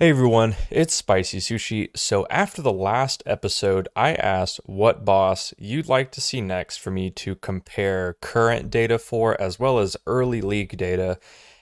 Hey everyone, it's Spicy Sushi. So after the last episode, I asked what boss you'd like to see next for me to compare current data for as well as early league data.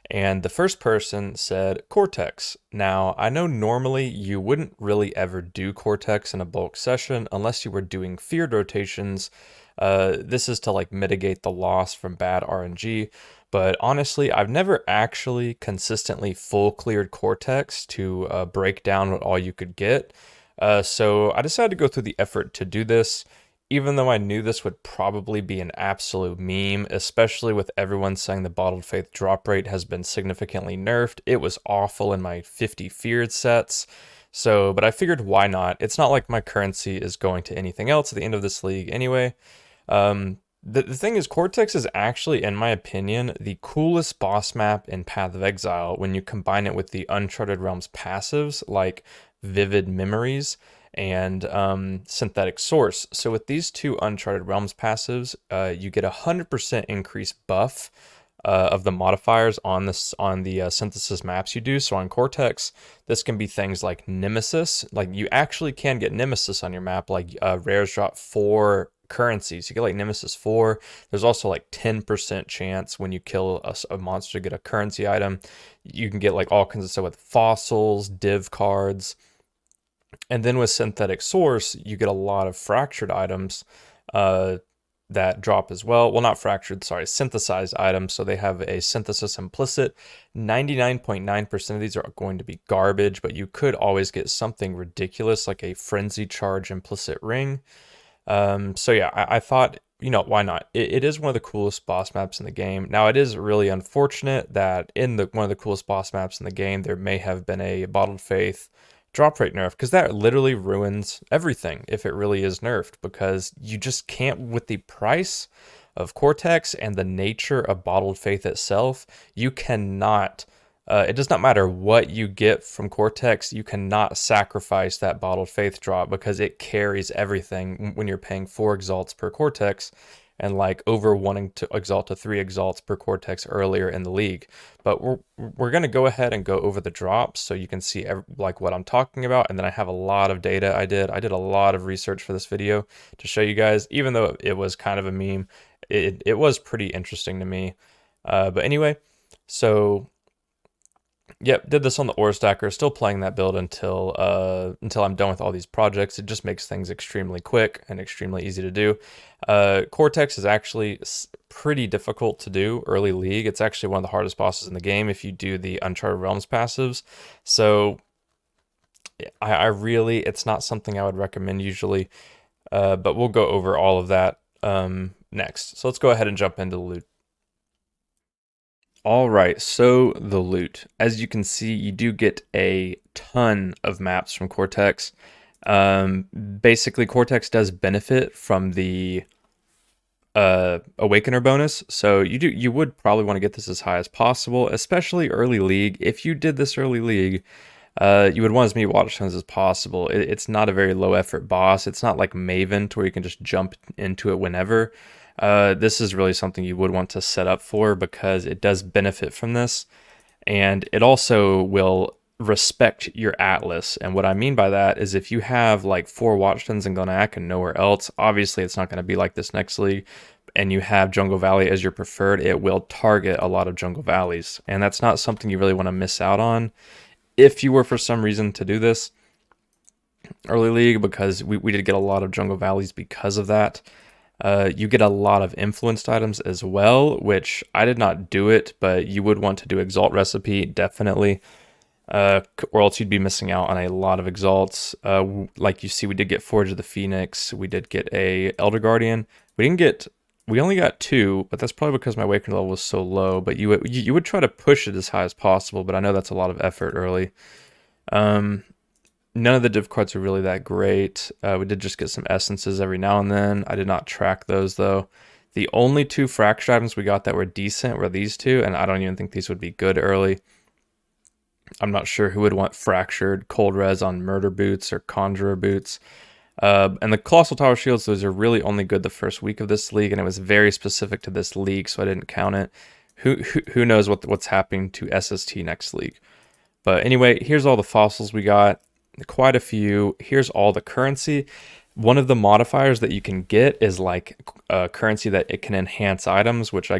And the first person said Cortex. Now, I know normally you wouldn't really ever do Cortex in a bulk session unless you were doing feared rotations. This is to like mitigate the loss from bad RNG. But honestly, I've never actually consistently full cleared Cortex to break down what all you could get. So I decided to go through the effort to do this, even though I knew this would probably be an absolute meme, especially with everyone saying the Bottled Faith drop rate has been significantly nerfed. It was awful in my 50 feared sets. So, but I figured why not? It's not like my currency is going to anything else at the end of this league anyway. The thing is, Cortex is actually, in my opinion, the coolest boss map in Path of Exile when you combine it with the Uncharted Realms passives like Vivid Memories and Synthetic Source. So with these two Uncharted Realms passives, you get a 100% increase buff of the modifiers on the synthesis maps you do. So on Cortex, this can be things like Nemesis. Like you actually can get Nemesis on your map. Like rares drop 4 currencies. You get like Nemesis 4. There's also like 10% chance when you kill a monster to get a currency item. You can get like all kinds of stuff with fossils, div cards. And then with Synthetic Source, you get a lot of fractured items that drop as well. Well, not fractured, sorry, synthesized items. So they have a synthesis implicit. 99.9% of these are going to be garbage, but you could always get something ridiculous like a frenzy charge implicit ring. So yeah, I thought, why not? It is one of the coolest boss maps in the game. Now, it is really unfortunate that in one of the coolest boss maps in the game, there may have been a Bottled Faith drop rate nerf, because that literally ruins everything if it really is nerfed, because you just can't, with the price of Cortex and the nature of Bottled Faith itself, you cannot. It does not matter what you get from Cortex, you cannot sacrifice that Bottled Faith drop because it carries everything when you're paying 4 Exalts per Cortex and like over wanting to exalt to 3 Exalts per Cortex earlier in the league. But we're going to go ahead and go over the drops so you can see like what I'm talking about. And then I have a lot of data I did a lot of research for this video to show you guys. Even though it was kind of a meme, it was pretty interesting to me. But anyway, so yep, did this on the ore stacker. Still playing that build until I'm done with all these projects. It just makes things extremely quick and extremely easy to do. Cortex is actually pretty difficult to do early league. It's actually one of the hardest bosses in the game if you do the Uncharted Realms passives. So I really, it's not something I would recommend usually, but we'll go over all of that next. So let's go ahead and jump into the loot. All right, so the loot. As you can see, you do get a ton of maps from Cortex. Basically, Cortex does benefit from the Awakener bonus, so you would probably want to get this as high as possible, especially early league. If you did this early league, you would want as many water stones as possible. It's not a very low effort boss. It's not like Maven to where you can just jump into it whenever. This is really something you would want to set up for because it does benefit from this, and it also will respect your Atlas. And what I mean by that is if you have like 4 Watchstones in Glenak and nowhere else, obviously it's not going to be like this next league, and you have Jungle Valley as your preferred, it will target a lot of Jungle Valleys, and that's not something you really want to miss out on if you were for some reason to do this early league, because we did get a lot of Jungle Valleys because of that. You get a lot of influenced items as well, which I did not do it, but you would want to do Exalt Recipe, definitely. Or else you'd be missing out on a lot of Exalts. Like you see, we did get Forge of the Phoenix. We did get a Elder Guardian. We only got 2, but that's probably because my Awakening level was so low. But you would try to push it as high as possible, but I know that's a lot of effort early. None of the div cards are really that great. We did just get some essences every now and then. I did not track those though. The only 2 fractured items we got that were decent were these 2, and I don't even think these would be good early. I'm not sure who would want fractured cold res on murder boots or conjurer boots. And the Colossal Tower Shields, those are really only good the first week of this league, and it was very specific to this league, so I didn't count it. Who knows what's happening to SST next league. But anyway, here's all the fossils we got, quite a few. Here's all the currency. One of the modifiers that you can get is like a currency that it can enhance items, which I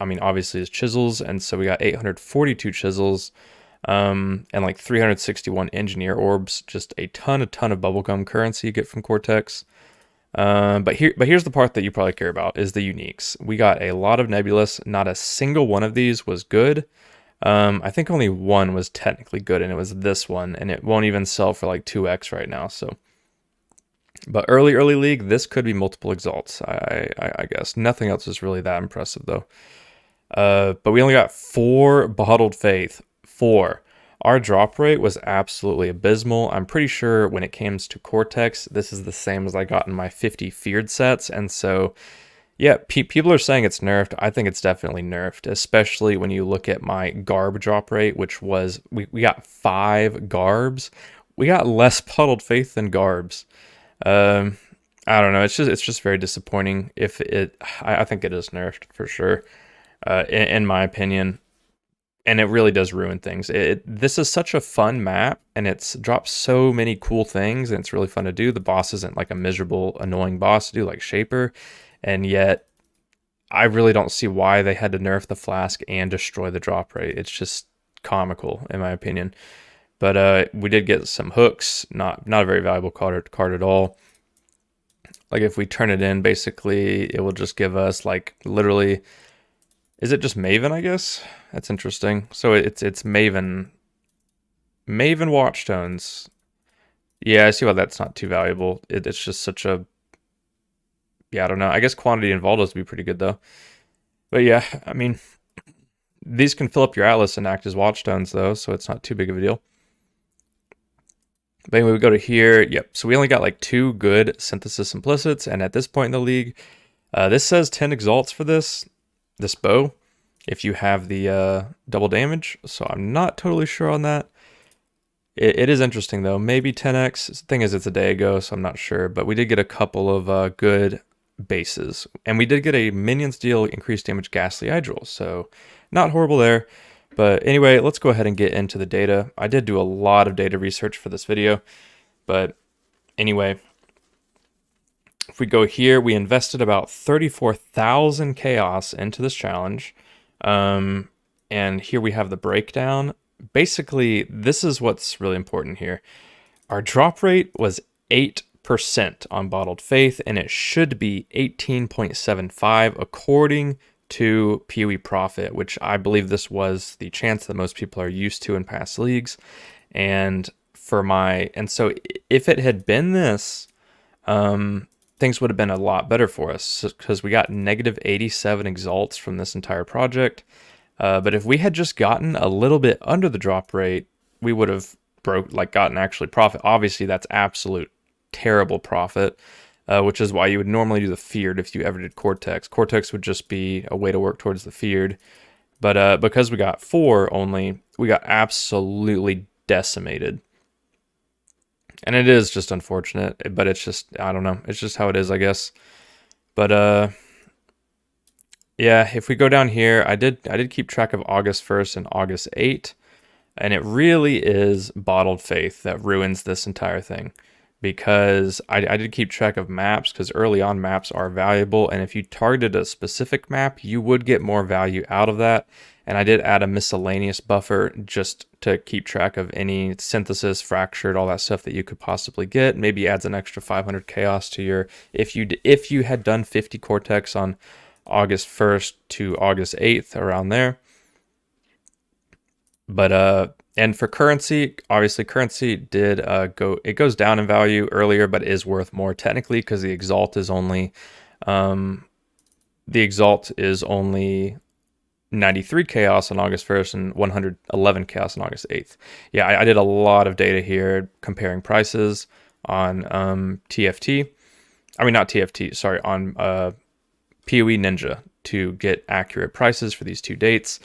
mean, obviously is chisels. And so we got 842 chisels, and like 361 engineer orbs, just a ton of bubblegum currency you get from Cortex. But here's the part that you probably care about is the uniques. We got a lot of nebulous. Not a single one of these was good. I think only one was technically good, and it was this one, and it won't even sell for like 2x right now. So, but early league, this could be multiple exalts. I guess nothing else is really that impressive though. But we only got 4 bottled faith. 4. Our drop rate was absolutely abysmal. I'm pretty sure when it comes to Cortex, this is the same as I got in my 50 feared sets, and so. Yeah, people are saying it's nerfed. I think it's definitely nerfed, especially when you look at my garb drop rate, which was, we got 5 garbs. We got less puddled faith than garbs. I don't know. It's just very disappointing. I think it is nerfed for sure, in my opinion. And it really does ruin things. This is such a fun map, and it's dropped so many cool things, and it's really fun to do. The boss isn't like a miserable, annoying boss to do like Shaper. And yet, I really don't see why they had to nerf the flask and destroy the drop rate. It's just comical, in my opinion. But we did get some hooks. Not a very valuable card at all. Like if we turn it in, basically, it will just give us like literally. Is it just Maven? I guess that's interesting. So it's Maven. Maven Watchstones. Yeah, I see why that's not too valuable. It's just such a. Yeah, I don't know. I guess quantity and Valdos would be pretty good though. But yeah, I mean, these can fill up your Atlas and act as Watchstones though, so it's not too big of a deal. But anyway, we go to here. Yep. So we only got like 2 good Synthesis Implicits, and at this point in the league, this says 10 Exalts for this bow, if you have the double damage. So I'm not totally sure on that. It is interesting though. Maybe 10x. The thing is, it's a day ago, so I'm not sure. But we did get a couple of good bases, and we did get a minions deal increased damage ghastly Idril, so not horrible there. But anyway, let's go ahead and get into the data. I did do a lot of data research for this video, but anyway, if we go here, we invested about 34,000 chaos into this challenge, and here we have the breakdown. Basically, this is what's really important here. Our drop rate was 8% on Bottled Faith, and it should be 18.75 according to PoE Profit, which I believe this was the chance that most people are used to in past leagues. And so if it had been this, things would have been a lot better for us, because we got negative 87 exalts from this entire project. But if we had just gotten a little bit under the drop rate, we would have gotten actually profit. Obviously, that's absolute terrible profit, which is why you would normally do the feared if you ever did Cortex. Cortex would just be a way to work towards the feared. But because we got 4 only, we got absolutely decimated. And it is just unfortunate, but it's just, I don't know, it's just how it is, I guess. But yeah, if we go down here, I did keep track of August 1st and August 8th, and it really is Bottled Faith that ruins this entire thing, because I did keep track of maps, because early on maps are valuable, and if you targeted a specific map, you would get more value out of that. And I did add a miscellaneous buffer just to keep track of any synthesis, fractured, all that stuff that you could possibly get. Maybe adds an extra 500 chaos to your, if you had done 50 Cortex on August 1st to August 8th, around there. But and for currency, obviously currency did it goes down in value earlier, but is worth more technically, because the Exalt is only 93 chaos on August 1st and 111 chaos on August 8th. Yeah, I did a lot of data here comparing prices on TFT. I mean, not TFT, sorry, on PoE Ninja to get accurate prices for these 2 dates.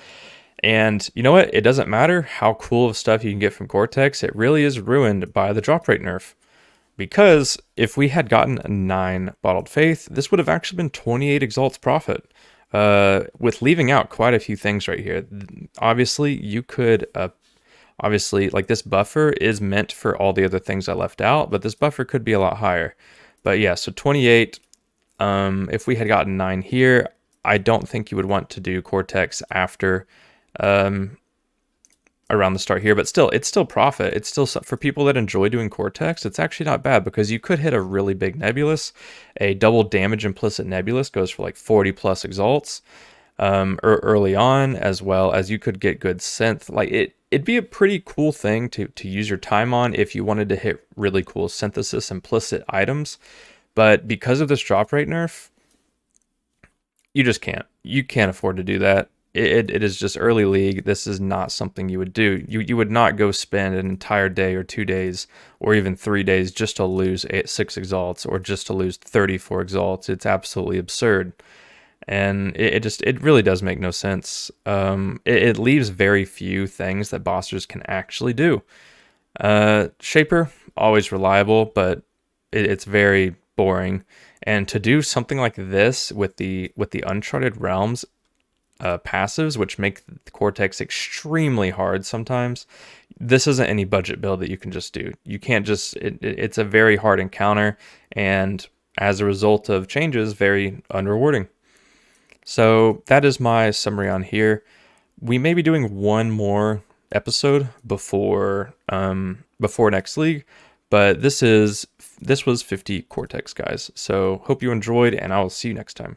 And you know what? It doesn't matter how cool of stuff you can get from Cortex. It really is ruined by the drop rate nerf. Because if we had gotten a 9 Bottled Faith, this would have actually been 28 Exalts profit. With leaving out quite a few things right here. Obviously, you could Obviously, like this buffer is meant for all the other things I left out, but this buffer could be a lot higher. But yeah, so 28, if we had gotten 9 here, I don't think you would want to do Cortex after around the start here, but still, it's still profit. It's still, for people that enjoy doing Cortex, it's actually not bad because you could hit a really big Nebulous. A double damage implicit Nebulous goes for like 40 plus Exalts early on, as well as you could get good synth. Like it'd be a pretty cool thing to use your time on if you wanted to hit really cool synthesis implicit items. But because of this drop rate nerf, you just can't. You can't afford to do that. It is just early league. This is not something you would do. You would not go spend an entire day or 2 days or even 3 days just to lose 6 Exalts or just to lose 34 Exalts. It's absolutely absurd. And it really does make no sense. It leaves very few things that bossers can actually do. Shaper, always reliable, but it's very boring. And to do something like this with the Uncharted Realms passives, which make Cortex extremely hard sometimes, this isn't any budget build that you can just do. You can't just, it's a very hard encounter, and as a result of changes, very unrewarding. So that is my summary on here. We may be doing one more episode before next league, but this was 50 Cortex, guys. So hope you enjoyed, and I will see you next time.